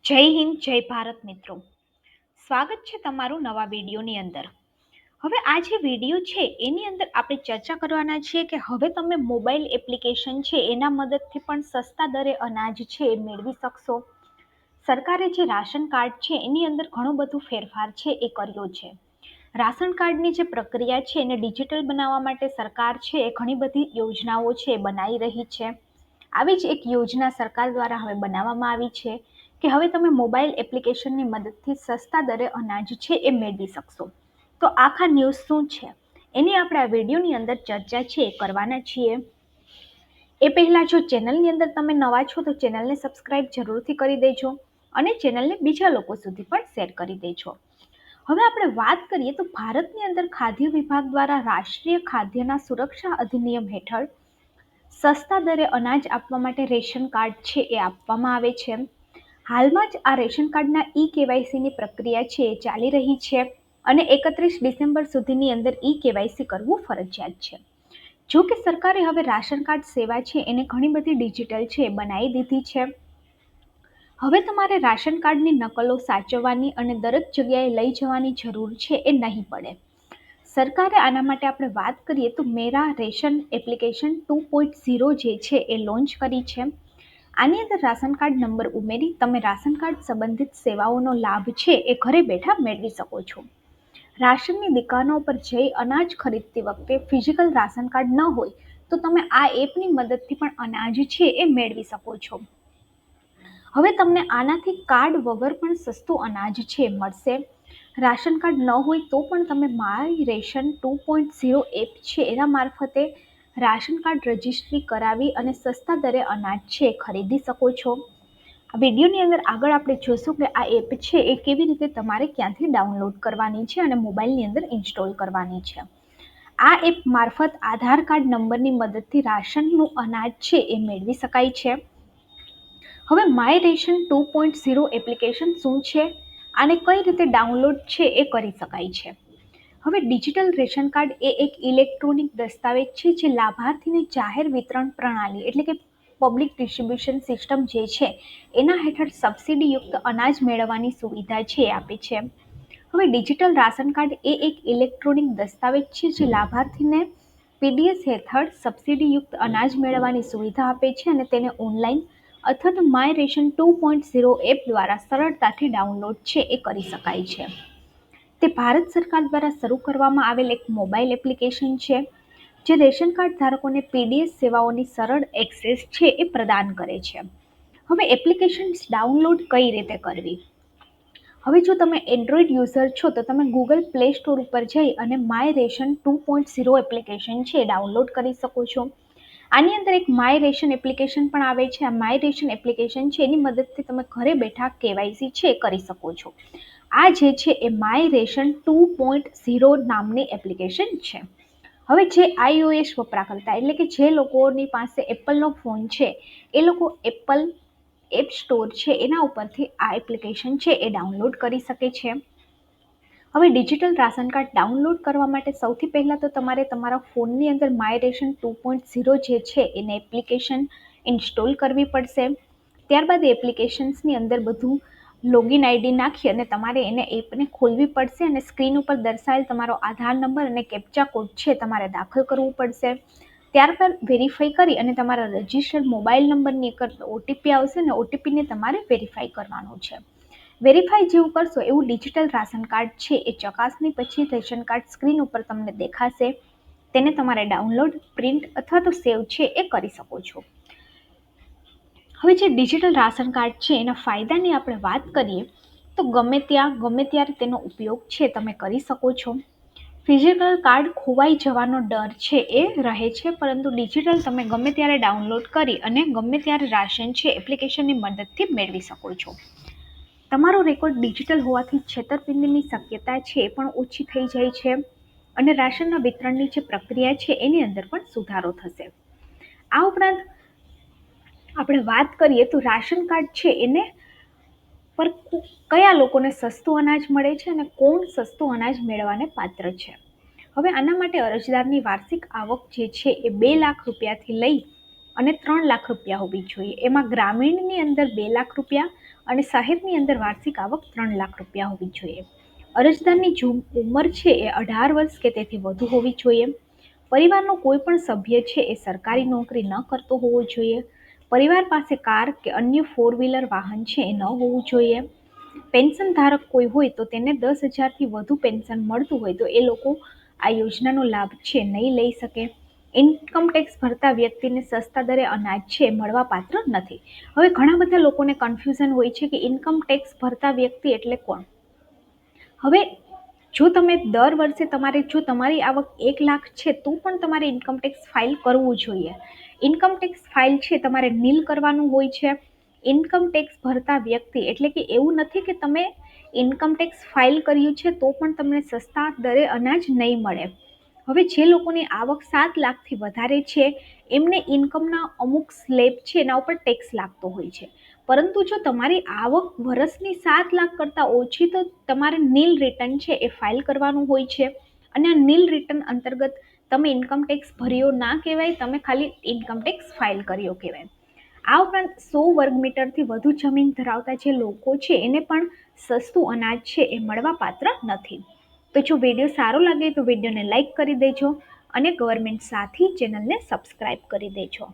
જય હિન્દ, જય ભારત મિત્રો. સ્વાગત છે તમારું નવા વિડીયોની અંદર. હવે આ જે વિડીયો છે એની અંદર આપણે ચર્ચા કરવાના છીએ કે હવે તમે મોબાઈલ એપ્લિકેશન છે એના મદદથી પણ સસ્તા દરે અનાજ છે એ મેળવી શકશો. સરકારે જે રાશન કાર્ડ છે એની અંદર ઘણો બધો ફેરફાર છે એ કર્યો છે. રાશન કાર્ડની જે પ્રક્રિયા છે એને ડિજિટલ બનાવવા માટે સરકાર છે એ ઘણી બધી યોજનાઓ છે એ બનાવી રહી છે. આવી જ એક યોજના સરકાર દ્વારા હવે બનાવવામાં આવી છે કે હવે તમે મોબાઈલ એપ્લિકેશનની મદદથી સસ્તા દરે અનાજ છે એ મેળવી શકશો. તો આખા ન્યૂઝ શું છે એની આપણે આ વિડીયોની અંદર ચર્ચા છે એ કરવાના છીએ. એ પહેલાં જો ચેનલની અંદર તમે નવા છો તો ચેનલને સબસ્ક્રાઇબ જરૂરથી કરી દેજો અને ચેનલને બીજા લોકો સુધી પણ શેર કરી દેજો. હવે આપણે વાત કરીએ તો ભારતની અંદર ખાદ્ય વિભાગ દ્વારા રાષ્ટ્રીય ખાદ્યના સુરક્ષા અધિનિયમ હેઠળ સસ્તા દરે અનાજ આપવા માટે રેશન કાર્ડ છે એ આપવામાં આવે છે. હાલમાં જ આ રેશન કાર્ડના કેવાયસીની પ્રક્રિયા છે એ ચાલી રહી છે અને 31 ડિસેમ્બર સુધીની અંદર કેવાયસી કરવું ફરજિયાત છે. જો કે સરકારે હવે રાશન કાર્ડ સેવા છે એને ઘણી બધી ડિજિટલ છે બનાવી દીધી છે. હવે તમારે રાશન કાર્ડની નકલો સાચવવાની અને દરેક જગ્યાએ લઈ જવાની જરૂર છે એ નહીં પડે. સરકારે આના માટે આપણે વાત કરીએ તો મેરા રેશન એપ્લિકેશન 2.0 જે છે એ લોન્ચ કરી છે. આની અંદર રાશન કાર્ડ નંબર ઉમેરી તમે રાશન કાર્ડ સંબંધિત સેવાઓનો લાભ છે એ ઘરે બેઠા મેળવી શકો છો. રાશનની દુકાનો પર જઈ અનાજ ખરીદતી વખતે ફિઝિકલ રાશન કાર્ડ ન હોય તો તમે આ એપની મદદથી પણ અનાજ છે એ મેળવી શકો છો. હવે તમને આનાથી કાર્ડ વગર પણ સસ્તું અનાજ છે મળશે. રાશન કાર્ડ ન હોય તો પણ તમે માય રેશન 2.0 એપ છે એના મારફતે રાશન કાર્ડ રજિસ્ટ્રી કરાવી અને સસ્તા દરે અનાજ છે ખરીદી શકો છો. આ વિડીયોની અંદર આગળ આપણે જોશું કે આ એપ છે એ કેવી રીતે તમારે ક્યાંથી ડાઉનલોડ કરવાની છે અને મોબાઈલની અંદર ઇન્સ્ટોલ કરવાની છે. આ એપ મારફત આધાર કાર્ડ નંબરની મદદથી રાશનનું અનાજ છે એ મેળવી શકાય છે. હવે માય રેશન 2.0 એપ્લિકેશન શું છે આને કઈ રીતે ડાઉનલોડ છે એ કરી શકાય છે. હવે ડિજિટલ રેશન કાર્ડ એ એક ઇલેક્ટ્રોનિક દસ્તાવેજ છે જે લાભાર્થીને જાહેર વિતરણ પ્રણાલી એટલે કે પબ્લિક ડિસ્ટ્રીબ્યુશન સિસ્ટમ જે છે એના હેઠળ સબસિડીયુક્ત અનાજ મેળવવાની સુવિધા છે આપે છે. હવે ડિજિટલ રાશન કાર્ડ એ એક ઇલેક્ટ્રોનિક દસ્તાવેજ છે જે લાભાર્થીને પીડીએસ હેઠળ સબસિડીયુક્ત અનાજ મેળવવાની સુવિધા આપે છે અને તેને ઓનલાઈન અથવા તો માય રેશન 2.0 એપ દ્વારા સરળતાથી ડાઉનલોડ છે એ કરી શકાય છે. તે ભારત સરકાર દ્વારા શરૂ કરવામાં આવેલ એક મોબાઈલ એપ્લિકેશન છે જે રેશન કાર્ડ ધારકોને પીડીએસ સેવાઓની સરળ એક્સેસ છે એ પ્રદાન કરે છે. હવે એપ્લિકેશન ડાઉનલોડ કઈ રીતે કરવી? હવે જો તમે એન્ડ્રોઈડ યુઝર છો તો તમે ગૂગલ પ્લે સ્ટોર ઉપર જઈ અને માય રેશન 2.0 એપ્લિકેશન છે ડાઉનલોડ કરી શકો છો. આની અંદર એક માય રેશન એપ્લિકેશન પણ આવે છે. આ માય રેશન એપ્લિકેશન છે એની મદદથી તમે ઘરે બેઠા કેવાયસી છે કરી શકો છો. આ જે છે એ માય રેશન 2.0 નામની એપ્લિકેશન છે. હવે જે iOS વપરાકર્તા એટલે કે જે લોકોની પાસે એપલનો ફોન છે એ લોકો એપલ એપ સ્ટોર છે એના ઉપરથી આ એપ્લિકેશન છે એ ડાઉનલોડ કરી શકે છે. હવે ડિજિટલ રાશન કાર્ડ ડાઉનલોડ કરવા માટે સૌથી પહેલાં તો તમારે તમારા ફોનની અંદર માય રેશન 2.0 જે છે એને એપ્લિકેશન ઇન્સ્ટોલ કરવી પડશે. ત્યારબાદ એપ્લિકેશન્સની અંદર બધું લોગિન આઈડી નાખી અને તમારે એને એપને ખોલવી પડશે અને સ્ક્રીન ઉપર દર્શાવેલ તમારો આધાર નંબર અને કેપ્ચા કોડ છે તમારે દાખલ કરવું પડશે. ત્યારબાદ વેરીફાઈ કરી અને તમારા રજિસ્ટર્ડ મોબાઈલ નંબરની એક ઓટીપી આવશે અને ઓટીપીને તમારે વેરીફાઈ કરવાનું છે. વેરીફાઈ જેવું કરશો એવું ડિજિટલ રાશન કાર્ડ છે એ ચકાસણી પછી રેશન કાર્ડ સ્ક્રીન ઉપર તમને દેખાશે. તેને તમારે ડાઉનલોડ, પ્રિન્ટ અથવા તો સેવ છે એ કરી શકો છો. હવે જે ડિજિટલ રાશન કાર્ડ છે એના ફાયદાની આપણે વાત કરીએ તો ગમે ત્યાં ગમે ત્યારે તેનો ઉપયોગ છે તમે કરી શકો છો. ફિઝિકલ કાર્ડ ખોવાઈ જવાનો ડર છે એ રહે છે, પરંતુ ડિજિટલ તમે ગમે ત્યારે ડાઉનલોડ કરી અને ગમે ત્યારે રાશન છે એપ્લિકેશનની મદદથી મેળવી શકો છો. તમારો રેકોર્ડ ડિજિટલ હોવાથી છેતરપિંડીની શક્યતા છે એ પણ ઓછી થઈ જાય છે અને રાશનના વિતરણની જે પ્રક્રિયા છે એની અંદર પણ સુધારો થશે. આ ઉપરાંત આપણે વાત કરીએ તો રાશન કાર્ડ છે એને પર કયા લોકોને સસ્તું અનાજ મળે છે અને કોણ સસ્તું અનાજ મેળવવાને પાત્ર છે. હવે આના માટે અરજદારની વાર્ષિક આવક જે છે એ 2 લાખ રૂપિયાથી લઈ અને 3 લાખ રૂપિયા હોવી જોઈએ. એમાં ગ્રામીણની અંદર 2 લાખ રૂપિયા અને સાહેબની અંદર વાર્ષિક આવક 3 લાખ રૂપિયા હોવી જોઈએ. અરજદારની ઉંમર છે એ 18 વર્ષ કે તેથી વધુ હોવી જોઈએ. પરિવારનો કોઈ પણ સભ્ય છે એ સરકારી નોકરી ન કરતો હોવો જોઈએ. પરિવાર પાસે કાર કે અન્ય 4 વ્હીલર વાહન છે એ ન હોવું જોઈએ. પેન્શન ધારક કોઈ હોય તો તેને 10,000થી વધુ પેન્શન મળતું હોય તો એ લોકો આ યોજનાનો લાભ છે નહીં લઈ શકે. ઇન્કમ ટેક્સ ભરતા વ્યક્તિને સસ્તા દરે અનાજ છે મળવા પાત્ર નથી. હવે ઘણા બધા લોકોને કન્ફ્યુઝન હોય છે કે ઇન્કમ ટેક્સ ભરતા વ્યક્તિ એટલે કોણ. હવે જો તમે દર વર્ષે જો તમારી આવક 1 લાખ છે તો પણ તમારે ઇન્કમ ટેક્સ ફાઇલ કરવું જોઈએ. ઇન્કમ ટેક્સ ફાઇલ છે તમારે નીલ કરવાનું હોય છે. ઇન્કમ ટેક્સ ભરતા વ્યક્તિ એટલે કે એવું નથી કે તમે ઇન્કમ ટેક્સ ફાઇલ કર્યું છે તો પણ તમને સસ્તા દરે અનાજ નહીં મળે. હવે જે લોકોની આવક 7 લાખથી વધારે છે એમને ઇન્કમના અમુક સ્લેબ છે એના ઉપર ટેક્સ લાગતો હોય છે. પરંતુ જો તમારી આવક વર્ષની 7 લાખ કરતાં ઓછી તો તમારે નીલ રિટર્ન છે એ ફાઇલ કરવાનું હોય છે. અને આ નીલ રિટર્ન અંતર્ગત તમે ઇન્કમ ટેક્સ ભર્યો ના કહેવાય, તમે ખાલી ઇન્કમ ટેક્સ ફાઇલ કર્યો કહેવાય. આ ઉપરાંત 100 વર્ગમીટરથી વધુ જમીન ધરાવતા જે લોકો છે એને પણ સસ્તું અનાજ છે એ મળવા પાત્ર નથી. તો જો વિડીયો સારો લાગે તો વિડીયોને લાઇક કરી દેજો અને ગવર્મેન્ટ સાથી ચેનલને સબસ્ક્રાઇબ કરી દેજો.